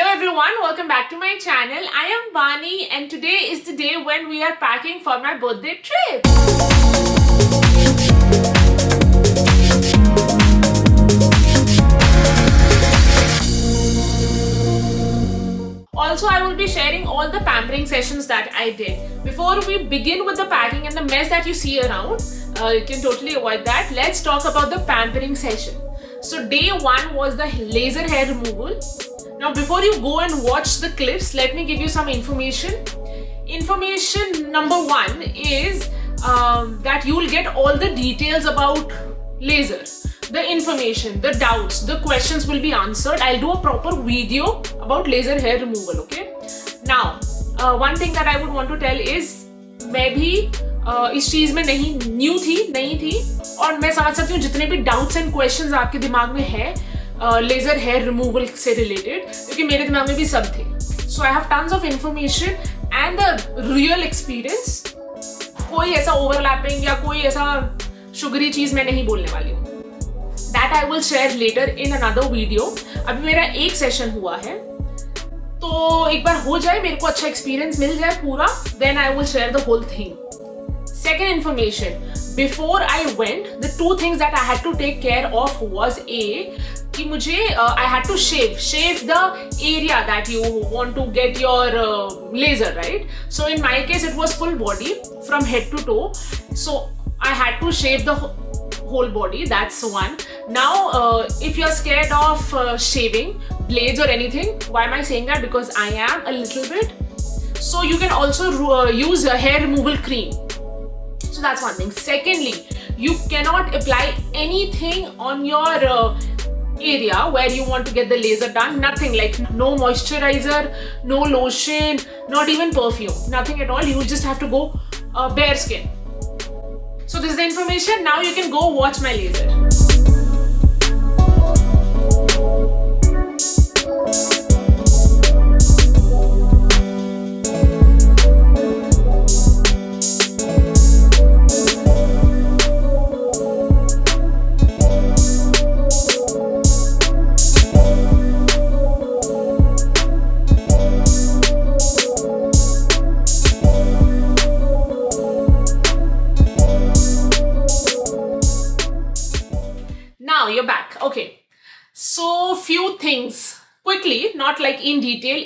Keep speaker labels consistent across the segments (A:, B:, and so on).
A: everyone, welcome back to my channel. I am Vani and today is the day when we are packing for my birthday trip. Also, I will be sharing all the pampering sessions that I did. Before we begin with the packing and the mess that you see around, you can totally avoid that. Let's talk about the pampering session. So day one was the laser hair removal. Now before you go and watch the clips, let me give you some information. Information number one is that you will get all the details about laser. The information, the doubts, the questions will be answered. I'll do a proper video about laser hair removal, okay? Now, one thing that I would want to tell is मैं भी इस चीज में नहीं थी और मैं समझ सकती हूँ जितने भी डाउट्स एंड क्वेश्चंस आपके दिमाग में है लेजर हेयर रिमूवल से रिलेटेड, क्योंकि मेरे दिमाग में भी सब थे. So I have tons of information and the real experience. कोई ऐसा ओवरलैपिंग या कोई ऐसा शुगरी चीज मैं नहीं बोलने वाली हूँ. That I will share letter in another video. अभी मेरा एक सेशन हुआ है, तो एक बार हो जाए, मेरे को अच्छा एक्सपीरियंस मिल जाए पूरा, then I will share the whole thing. Second information, before I went, the two things that I had to take care of was कि मुझे I had to shave the area that you want to get your laser, right? So in my case it was full body from head to toe, so I had to shave the whole body. That's one. Now if you're scared of shaving blades or anything, why am I saying that? Because I am a little bit. So you can also use a hair removal cream. So that's one thing. Secondly, you cannot apply anything on your area where you want to get the laser done. Nothing, like no moisturizer, no lotion, not even perfume, nothing at all. You just have to go bare skin. So this is the information. Now you can go watch my laser. You're back. Okay, so few things quickly, not like in detail.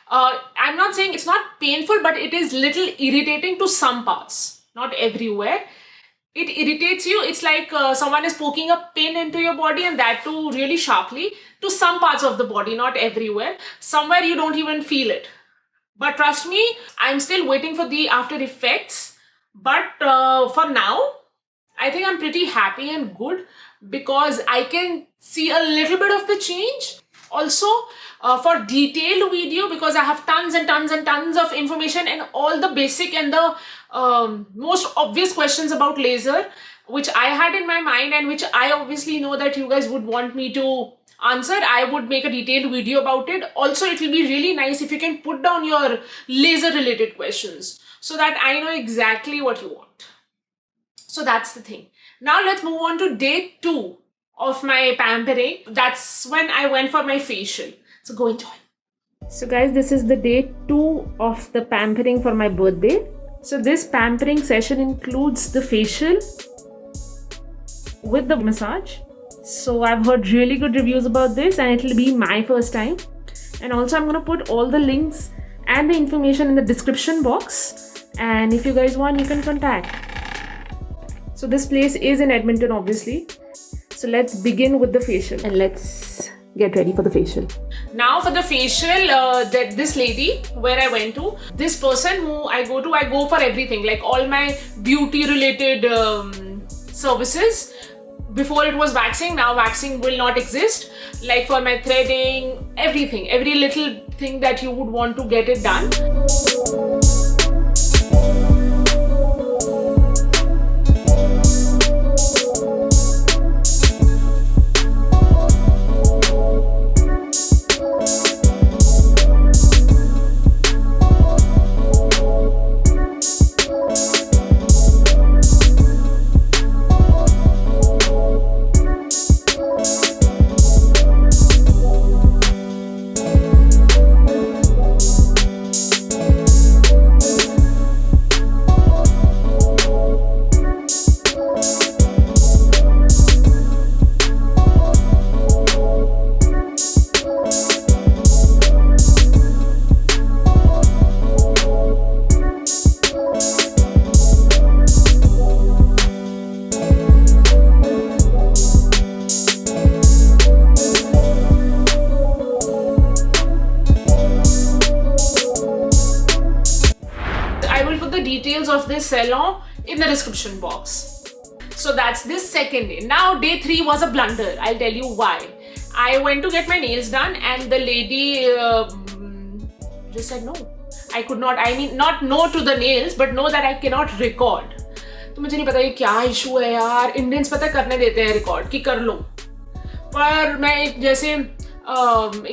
A: I'm not saying it's not painful, but it is little irritating to some parts, not everywhere. It irritates you. It's like someone is poking a pin into your body, and that too really sharply, to some parts of the body, not everywhere. Somewhere you don't even feel it. But trust me, I'm still waiting for the after effects. But for now, I think I'm pretty happy and good, because I can see a little bit of the change. Also, for detailed video, because I have tons and tons and tons of information and all the basic and the most obvious questions about laser, which I had in my mind and which I obviously know that you guys would want me to answer, I would make a detailed video about it. Also, it will be really nice if you can put down your laser related questions so that I know exactly what you want. So that's the thing. Now let's move on to day 2 of my pampering. That's when I went for my facial. So go enjoy. So guys, this is the day 2 of the pampering for my birthday. So this pampering session includes the facial with the massage. So I've heard really good reviews about this and it will be my first time. And also I'm going to put all the links and the information in the description box. And if you guys want, you can contact. So this place is in Edmonton, obviously. So let's begin with the facial and let's get ready for the facial. Now for the facial, this lady where I went to, this person who I go for everything, like all my beauty related services. Before it was waxing, now waxing will not exist. Like for my threading, everything, every little thing that you would want to get it done. details of this salon in the description box. So that's this second day. Now day 3 was a blunder. I'll tell you why. I went to get my nails done and the lady just said no. I could not, I mean not no to the nails but no that I cannot record. तो मुझे नहीं पता ये क्या issue है यार. Indians पता करने देते हैं रिकॉर्ड कि कर लो, पर मैं एक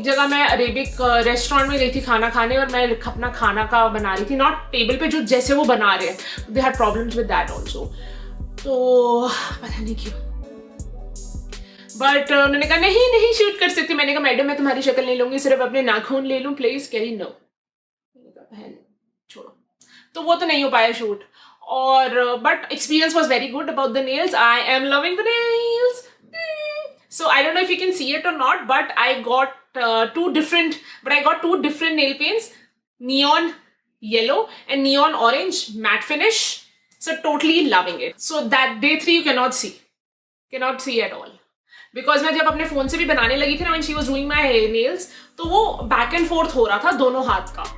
A: जगह मैं अरेबिक रेस्टोरेंट में गई थी खाना खाने और मैं अपना खाना का बना रही थी, नॉट टेबल पे जो जैसे वो बना रहे हैं. They had problems with that also. तो पता नहीं क्यों बट उन्होंने कहा नहीं शूट कर सकती. मैंने कहा मैडम मैं तुम्हारी शक्ल नहीं लूंगी, सिर्फ अपने नाखून ले लूँ प्लीज. कह रही नो. बहन छोड़ो. तो वो तो नहीं हो पाया शूट. और but experience was very good about the nails. I am loving the nails. So I don't know if you can see it or not, but I got two different nail paints, neon yellow and neon orange matte finish. So totally loving it. So that day 3 you cannot see at all. Because मैं जब अपने phone से भी बनाने लगी थी ना, when she was doing my nails, तो वो back and forth हो रहा था दोनों हाथ का.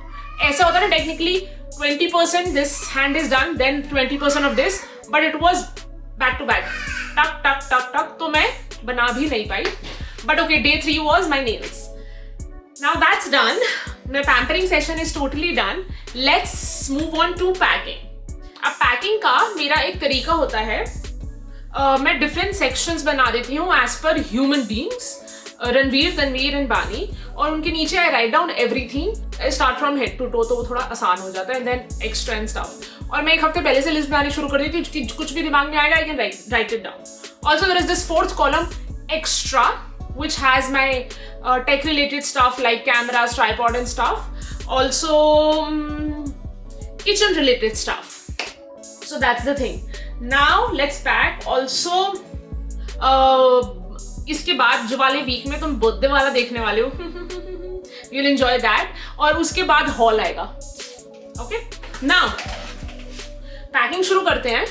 A: ऐसा होता है ना technically 20% this hand is done, then 20% of this, but it was back to back. टक टक टक टक. तो मैं बना भी नहीं पाई. But okay, day 3 was my nails. Now that's done. My pampering session is totally done. Let's move on to packing. अब पैकिंग का मेरा एक तरीका होता है. मैं डिफरेंट सेक्शंस बना देती हूँ as per human beings, Ranveer, Tanveer and Bani, और उनके नीचे I write down everything. I start from head to toe, तो वो थोड़ा आसान हो जाता है. And then extra and stuff. और मैं एक हफ्ते पहले से लिस्ट बनानी शुरू कर देती हूँ कि कुछ भी दिमाग में आएगा I can write it down. Also there is this 4th column extra which has my tech related stuff like cameras, tripod and stuff. Also kitchen related stuff. So that's the thing. Now let's pack. Also इसके बाद जो वाले week में तुम birthday वाला देखने वाले हो you'll enjoy that. और उसके बाद हॉल आएगा. Okay? Now पैकिंग शुरू करते हैं.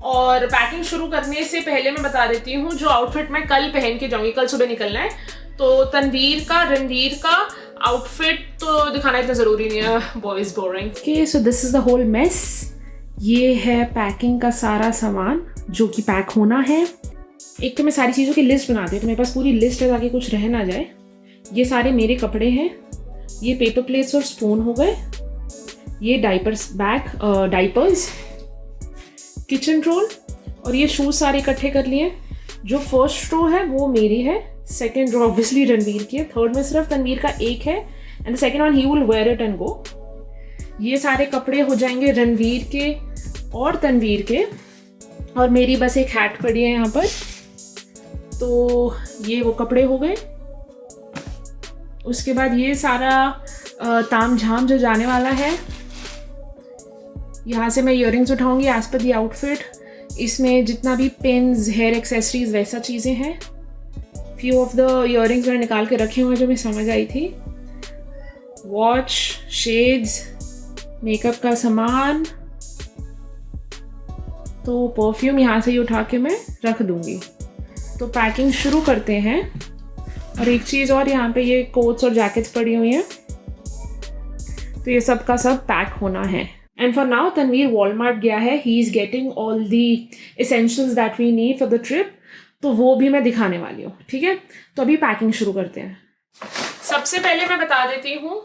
A: और पैकिंग शुरू करने से पहले मैं बता देती हूँ जो आउटफिट मैं कल पहन के जाऊंगी. कल सुबह निकलना है, तो तनवीर का, रणवीर का आउटफिट तो दिखाना इतना जरूरी नहीं है. Boys boring. Okay, so this is the whole mess. ये है पैकिंग का सारा सामान जो कि पैक होना है. एक तो मैं सारी चीज़ों की लिस्ट बनाती हूँ, तो मेरे पास पूरी लिस्ट है ताकि कुछ रह ना जाए. ये सारे मेरे कपड़े हैं. ये पेपर प्लेट्स और स्पून हो गए. ये डाइपर्स, किचन रोल, और ये शूज सारे इकट्ठे कर लिए. जो फर्स्ट रो है वो मेरी है, सेकंड रो ऑब्वियसली रणवीर की है, थर्ड में सिर्फ तनवीर का एक है, and the second one he will where it and go. ये सारे कपड़े हो जाएंगे रणवीर के और तनवीर के, और मेरी बस एक हैट पड़ी है यहाँ पर. तो ये वो कपड़े हो गए. उसके बाद ये सारा ताम झाम जो जाने वाला है, यहाँ से मैं इयररिंग्स उठाऊंगी एज पर दी आउटफिट. इसमें जितना भी पिन्स, हेयर एक्सेसरीज, वैसा चीज़ें हैं. फ्यू ऑफ द इयररिंग्स मैंने निकाल के रखे हुए जो मैं समझ आई थी. वॉच, शेड्स, मेकअप का सामान, तो परफ्यूम यहाँ से ही उठा के मैं रख दूंगी. तो पैकिंग शुरू करते हैं. और एक चीज़ और, यहाँ पे ये कोट्स और जैकेट्स पड़ी हुई हैं, तो ये सब का सब पैक होना है. And for now, Tanveer Walmart गया है. He is getting all the essentials that we need for the trip. तो वो भी मैं दिखाने वाली हूँ. ठीक है, तो अभी पैकिंग शुरू करते हैं. सबसे पहले मैं बता देती हूँ,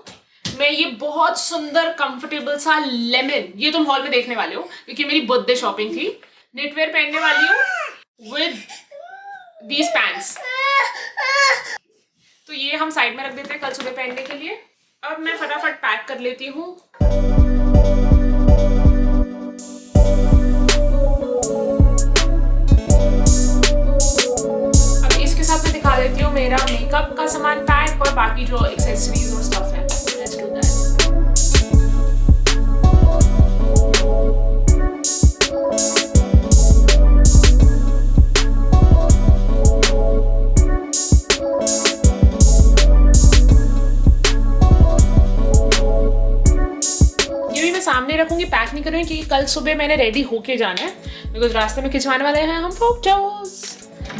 A: मैं ये बहुत सुंदर कंफर्टेबल सा लेमन, ये तुम हॉल में देखने वाले हो क्योंकि मेरी बर्थडे शॉपिंग थी. निटवेयर पहनने वाली हूँ विद दीज पैंट्स. तो ये हम साइड में रख देते हैं कल सुबह पहनने के लिए. अब मैं फटाफट पैक कर लेती हूँ. दिखा देती हूँ मेरा मेकअप का सामान पैक और बाकी जो एक्सेसरीज और स्टफ है. Let's do that. ये भी मैं सामने रखूंगी, पैक नहीं करूंगी क्योंकि कल सुबह मैंने रेडी होके जाना है, बिकॉज रास्ते में खिंचवाने वाले हैं हम फोटोज.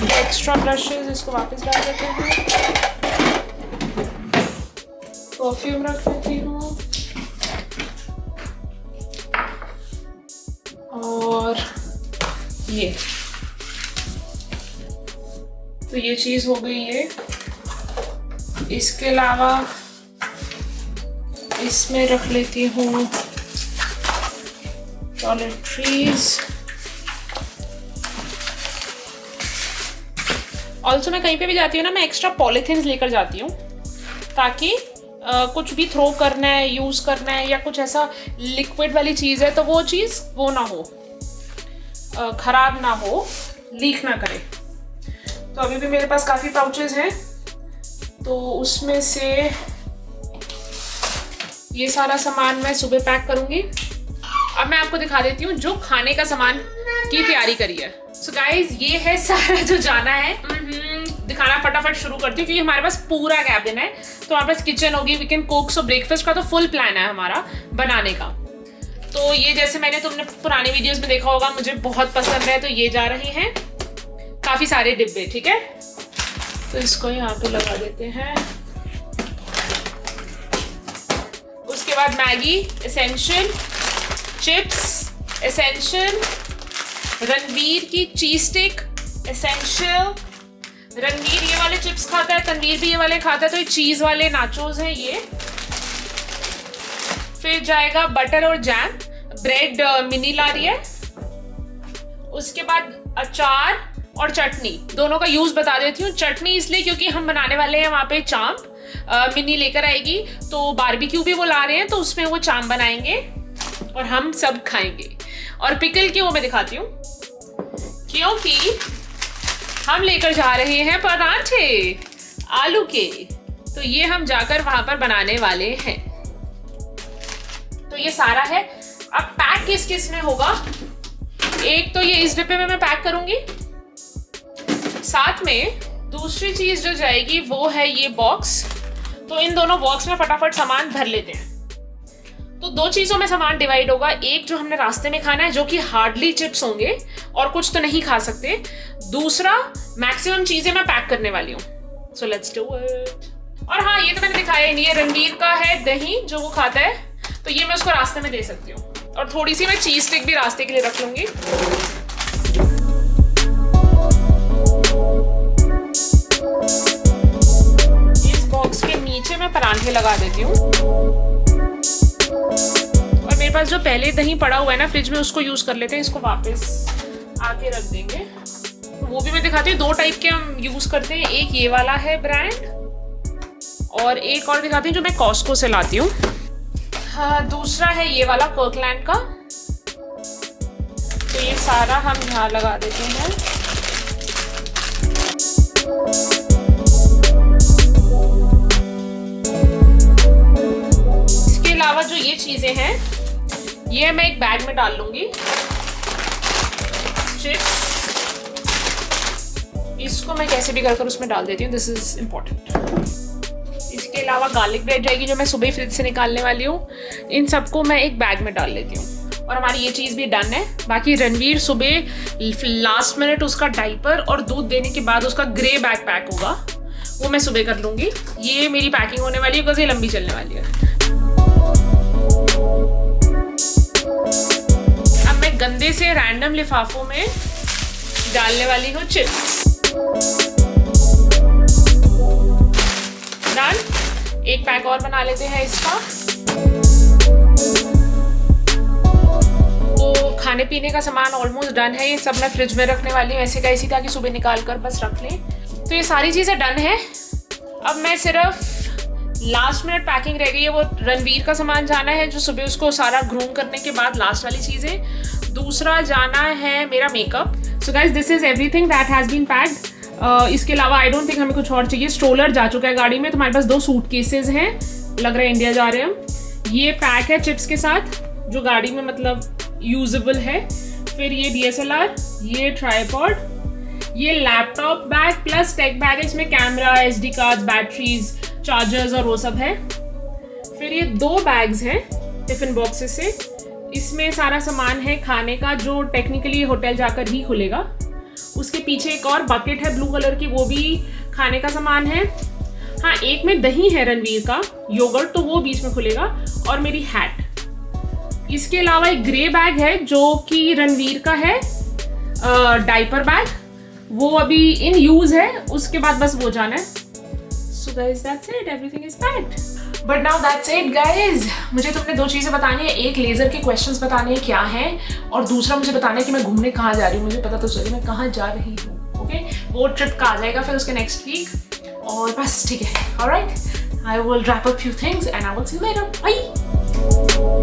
A: एक्स्ट्रा ब्रशेस इसको वापस डाल देते हैं. परफ्यूम रख देती हूँ. ये तो ये चीज हो गई है। इसके अलावा इसमें रख लेती हूँ टॉयलेटरीज। ऑल्सो मैं कहीं पे भी जाती हूँ ना, मैं एक्स्ट्रा पॉलीथिन्स लेकर जाती हूँ ताकि कुछ भी थ्रो करना है, यूज़ करना है या कुछ ऐसा लिक्विड वाली चीज़ है तो वो चीज़ वो ना हो, ख़राब ना हो, लीक ना करे। तो अभी भी मेरे पास काफ़ी पाउचेस हैं, तो उसमें से ये सारा सामान मैं सुबह पैक करूँगी। अब मैं आपको दिखा देती हूँ जो खाने का सामान की तैयारी करी है। सो गाइज ये है सारा जो जाना है। दिखाना फटाफट शुरू करती हूँ क्योंकि हमारे पास पूरा कैबिन है, तो हमारे पास किचन होगी, we can cook. So breakfast का तो फुल प्लान है हमारा बनाने का। तो ये जैसे मैंने तुमने पुरानी वीडियोस में देखा होगा, मुझे बहुत पसंद है, तो ये जा रही हैं काफ़ी सारे डिब्बे। ठीक है, तो इसको यहाँ पे लगा देते हैं। उसके बाद Maggi essential, chips essential, Ranveer की चीज स्टिक एसेंशियल। रणवीर ये वाले चिप्स खाता है, तनवीर भी ये वाले खाता है, तो ये चीज वाले नाचोस हैं ये। फिर जाएगा बटर और जैम, ब्रेड मिनी ला रही है। उसके बाद अचार और चटनी, दोनों का यूज बता देती हूँ। चटनी इसलिए क्योंकि हम बनाने वाले हैं वहां पे चांप, मिनी लेकर आएगी, तो बारबेक्यू भी वो ला रहे हैं, तो उसमें वो चांप बनाएंगे और हम सब खाएंगे। और पिकल की वो मैं दिखाती हूँ क्योंकि हम लेकर जा रहे हैं पराठे आलू के, तो ये हम जाकर वहां पर बनाने वाले हैं। तो ये सारा है। अब पैक किस किस में होगा, एक तो ये इस डिब्बे में मैं पैक करूंगी, साथ में दूसरी चीज जो जाएगी वो है ये बॉक्स। तो इन दोनों बॉक्स में फटाफट सामान भर लेते हैं। तो दो चीजों में सामान डिवाइड होगा, एक जो हमने रास्ते में खाना है जो कि हार्डली चिप्स होंगे और कुछ तो नहीं खा सकते, दूसरा मैक्सिमम चीजें मैं पैक करने वाली हूँ। So let's do it. और हाँ, ये तो मैंने दिखाया ही नहीं है, रणवीर का है दही जो वो खाता है, तो ये मैं उसको रास्ते में दे सकती हूँ। और थोड़ी सी मैं चीज स्टिक भी रास्ते के लिए रख लूंगी। इस बॉक्स के नीचे मैं परांठे लगा देती हूँ। और मेरे पास जो पहले दही पड़ा हुआ है ना फ्रिज में, उसको यूज कर लेते हैं, इसको वापस आके रख देंगे। तो वो भी मैं दिखाती हूँ, दो टाइप के हम यूज करते हैं, एक ये वाला है ब्रांड और एक और दिखाती हूँ जो मैं कॉस्को से लाती हूँ। हाँ, दूसरा है ये वाला कर्कलैंड का। तो ये सारा हम यहाँ लगा देते हैं। इसके अलावा जो ये चीजें हैं ये मैं एक बैग में डाल लूंगी। चिप्स, इसको मैं कैसे भी कर उसमें डाल देती हूँ, दिस इज इम्पोर्टेंट। इसके अलावा गार्लिक ब्रेड जाएगी जो मैं सुबह फ्रिज से निकालने वाली हूँ। इन सबको मैं एक बैग में डाल लेती हूँ। और हमारी ये चीज़ भी डन है। बाकी रणवीर सुबह लास्ट मिनट उसका डाइपर और दूध देने के बाद उसका ग्रे बैग पैक होगा, वो मैं सुबह कर लूँगी। ये मेरी पैकिंग होने वाली है बिकॉज ये लंबी चलने वाली है। अब मैं गंदे से रैंडम लिफाफों में डालने वाली हूँ चिप्स। डन। एक पैक और बना लेते हैं इसका। तो खाने पीने का सामान ऑलमोस्ट डन है, ये सब मैं फ्रिज में रखने वाली हूँ ऐसे का ऐसी, ताकि सुबह निकाल कर बस रख लें। तो ये सारी चीज़ें डन है। अब मैं सिर्फ लास्ट मिनट पैकिंग रह गई है, वो रणवीर का सामान जाना है जो सुबह उसको सारा ग्रूम करने के बाद लास्ट वाली चीज़ें। दूसरा जाना है मेरा makeup. So guys this is everything that has been packed. इसके अलावा आई डोंट थिंक हमें कुछ और चाहिए। स्ट्रोलर जा चुका है गाड़ी में। तो हमारे पास 2 सूटकेसेस हैं, लग रहा है इंडिया जा रहे हैं हम। ये पैक है चिप्स के साथ जो गाड़ी में मतलब यूजेबल है। फिर ये DSLR, ये ट्राइपॉड, ये laptop bag plus tech bag है, इसमें camera, SD cards, batteries, chargers और वो सब है। फिर ये 2 बैग्स हैं टिफिन बॉक्सेस से, इसमें सारा सामान है खाने का जो टेक्निकली होटल जाकर ही खुलेगा। उसके पीछे एक और बकेट है ब्लू कलर की, वो भी खाने का सामान है। हाँ, एक में दही है रणवीर का, योगर्ट, तो वो बीच में खुलेगा। और मेरी हैट। इसके अलावा एक ग्रे बैग है जो कि रणवीर का है, डाइपर बैग, वो अभी इन यूज है, उसके बाद बस वो जाना है. So guys, that's it. Everything is packed. But now that's it guys. मुझे तुमने 2 चीज़ें बतानी है, एक लेज़र के क्वेश्चंस बताने हैं क्या हैं, और दूसरा मुझे बताना है कि मैं घूमने कहाँ जा रही हूँ, मुझे पता तो चले मैं कहाँ जा रही हूँ. ओके, वो ट्रिप का आ जाएगा फिर उसके नेक्स्ट वीक, और बस ठीक है. Alright, I will wrap up few things and I will see you later. Bye.